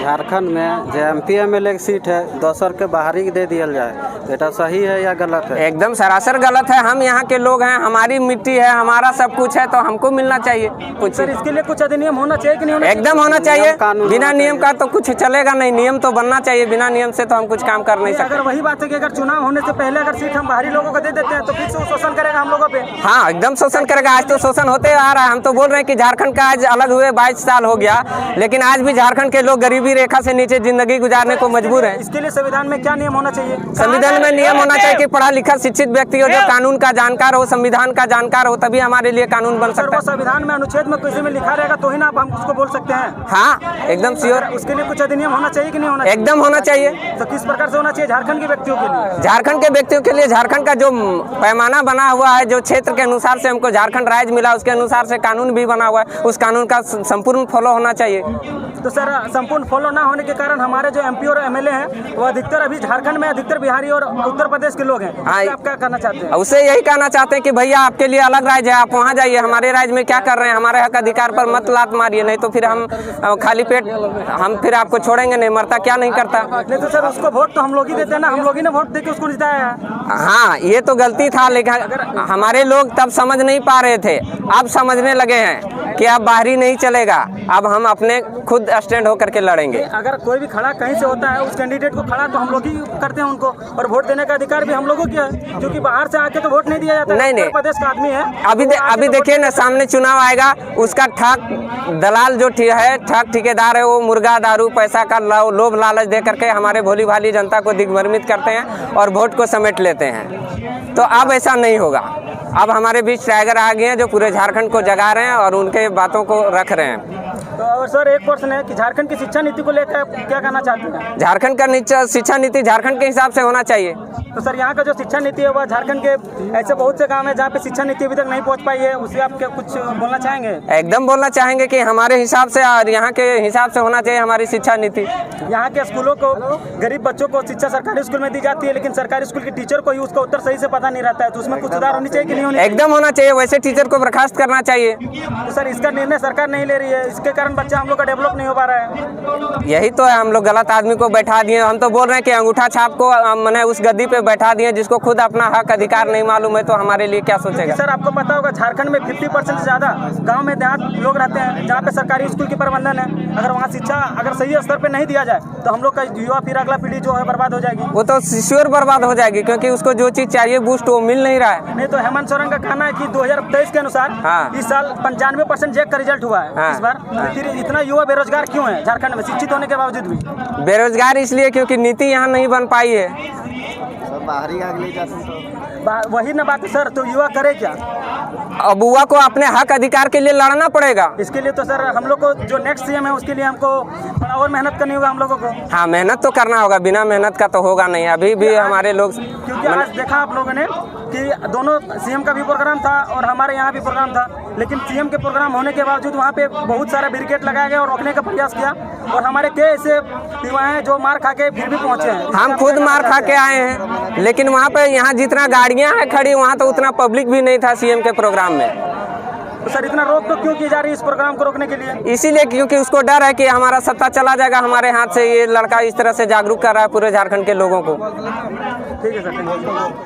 झारखंड में जो MP MLA की सीट है दोसर के बाहरी दे दिया जाए, बेटा सही है या गलत है? एकदम सरासर गलत है। हम यहाँ के लोग हैं, हमारी मिट्टी है, हमारा सब कुछ है, तो हमको मिलना चाहिए कुछ। सर इसके लिए कुछ अधिनियम होना चाहिए कि नहीं होना? एकदम होना चाहिए। बिना नियम का तो कुछ चलेगा नहीं, नियम तो बनना चाहिए। बिना नियम से तो हम कुछ काम कर नहीं सकते। अगर वही बात है कि अगर चुनाव होने से पहले अगर सीट हम बाहरी लोगों को दे देते हैं तो फिर से वो शोषण करेगा हम लोगों पे। हाँ एकदम शोषण करेगा। आज तो शोषण होते आ रहा है। हम तो बोल रहे हैं कि झारखंड का आज अलग हुए 22 साल हो गया, लेकिन आज भी झारखंड के लोग गरीबी रेखा से नीचे जिंदगी गुजारने को मजबूर है। इसके लिए संविधान में क्या नियम होना चाहिए? संविधान में नियम होना चाहिए कि पढ़ा लिखा शिक्षित व्यक्ति हो, जो कानून का जानकार हो, संविधान का जानकार हो, तभी हमारे लिए कानून बन सकता है। संविधान में अनुच्छेद में किसी में लिखा रहेगा तो ही ना हम उसको बोल सकते हैं। हाँ एकदम श्योर। उसके लिए कुछ अधिनियम होना चाहिए कि नहीं होना? एकदम होना चाहिए। तो किस प्रकार से होना चाहिए झारखंड के व्यक्तियों के लिए? झारखंड के व्यक्तियों के लिए झारखंड का जो पैमाना बना हुआ है, जो क्षेत्र के अनुसार से हमको झारखंड राज्य मिला, उसके अनुसार से कानून भी बना हुआ है। उस कानून का संपूर्ण फॉलो होना चाहिए। तो सर संपूर्ण फॉलो ना होने के कारण हमारे जो MP और MLA हैं वो अधिकतर अभी झारखंड में अधिकतर बिहारी और उत्तर प्रदेश के लोग हैं। आप क्या कहना चाहते हैं? उससे यही कहना चाहते हैं कि भैया आपके लिए अलग राज्य है, आप वहाँ जाइए, हमारे राज्य में क्या कर रहे हैं, हमारे हक अधिकार पर मत लात मारिए, नहीं तो फिर हम खाली पेट हम फिर आपको छोड़ेंगे नहीं। मरता क्या नहीं करता। नहीं तो सर उसको वोट तो हम लोग ही देते हैं ना, हम लोग ही ने वोट देके उसको जिताया है। हाँ ये तो गलती था, लेकिन हमारे लोग तब समझ नहीं पा रहे थे, अब समझने लगे हैं कि अब बाहरी नहीं चलेगा, अब हम अपने खुद स्टैंड होकर के लड़ेंगे। अगर कोई भी खड़ा कहीं से होता है उस कैंडिडेट को खड़ा तो हम लोग ही करते हैं उनको, और वोट देने का अधिकार भी हम लोगों की है, क्योंकि बाहर से आके तो वोट नहीं दिया जाता। नहीं प्रदेश का आदमी है। अभी देखिए ना, सामने चुनाव आएगा, उसका ठग दलाल जो है, ठग ठेकेदार है, वो मुर्गा दारू पैसा का लोभ लालच दे करके हमारे भोली भाली जनता को दिग्भ्रमित करते हैं और वोट को समेट लेते हैं। तो अब ऐसा नहीं होगा। अब हमारे बीच टाइगर आ गए हैं जो पूरे झारखंड को जगा रहे हैं और उनके बातों को रख रहे हैं। तो और सर एक प्रश्न है कि झारखंड की शिक्षा नीति को लेकर क्या कहना चाहते हैं? झारखंड का शिक्षा नीति झारखंड के हिसाब से होना चाहिए। तो सर यहाँ का जो शिक्षा नीति है वह झारखंड के ऐसे बहुत से गांव है जहाँ पे शिक्षा नीति अभी तक नहीं पहुँच पाई है, उससे आप क्या कुछ बोलना चाहेंगे? एकदम बोलना चाहेंगे कि हमारे हिसाब से और यहाँ के हिसाब से होना चाहिए हमारी शिक्षा नीति। यहाँ के स्कूलों को गरीब बच्चों को शिक्षा सरकारी स्कूल में दी जाती है, लेकिन सरकारी स्कूल के टीचर को ही उसका उत्तर सही से पता नहीं रहता है, तो उसमें कुछ सुधार होनी चाहिए कि नहीं होनी? एकदम होना चाहिए। वैसे टीचर को बर्खास्त करना चाहिए। तो सर इसका निर्णय सरकार नहीं ले रही है, इसके कारण बच्चा हम लोग का डेवलप नहीं हो पा रहा है। यही तो है, हम लोग गलत आदमी को बैठा दिए। हम तो बोल रहे हैं कि अंगूठा छाप को मैंने उस गद्दी पे बैठा दिए, जिसको खुद अपना हक अधिकार नहीं मालूम है, तो हमारे लिए क्या सोचेगा? सर आपको पता होगा झारखंड में 50% से ज्यादा गांव में देहात लोग रहते हैं जहाँ पे सरकारी स्कूल की प्रबंधन है। अगर वहाँ शिक्षा अगर सही स्तर पे नहीं दिया जाए तो हम लोग का युवा फिर अगला पीढ़ी जो है बर्बाद हो जाएगी। वो तो श्योर बर्बाद हो जाएगी, क्योंकि उसको जो चीज चाहिए बूस्ट वो मिल नहीं रहा है। नहीं तो हेमंत सोरेन का कहना है कि 2023 के अनुसार इस साल 95% जैक का रिजल्ट हुआ है इस बार। फिर इतना युवा बेरोजगार क्यों है झारखंड में शिक्षित होने के बावजूद भी? बेरोजगार इसलिए क्योंकि नीति यहाँ नहीं बन पाई है। बाहरी आग ले जाते तो वही ना बात है सर, तो युवा करे क्या? अब युवा को अपने हक अधिकार के लिए लड़ना पड़ेगा। इसके लिए तो सर हम लोग को जो नेक्स्ट CM है उसके लिए हमको और मेहनत करनी होगा हम लोगों को। हाँ मेहनत तो करना होगा, बिना मेहनत का तो होगा नहीं। अभी भी हमारे लोग, क्योंकि आज देखा आप लोगों ने कि दोनों CM का भी प्रोग्राम था और हमारे यहाँ भी प्रोग्राम था, लेकिन CM के प्रोग्राम होने के बावजूद वहाँ पे बहुत सारा बैरिकेड लगाया गया और रोकने का प्रयास किया, और हमारे कई ऐसे युवा हैं जो मार खा के फिर भी पहुँचे हैं। हम खुद मार खा के आए हैं, लेकिन वहाँ पे यहाँ जितना गाड़ियाँ हैं खड़ी, वहाँ तो उतना पब्लिक भी नहीं था CM के प्रोग्राम में। तो सर इतना रोक तो क्यों की जा रही है इस प्रोग्राम को रोकने के लिए? इसीलिए क्योंकि उसको डर है कि हमारा सत्ता चला जाएगा हमारे हाथ से। ये लड़का इस तरह से जागरूक कर रहा है पूरे झारखंड के लोगों को। ठीक है सर।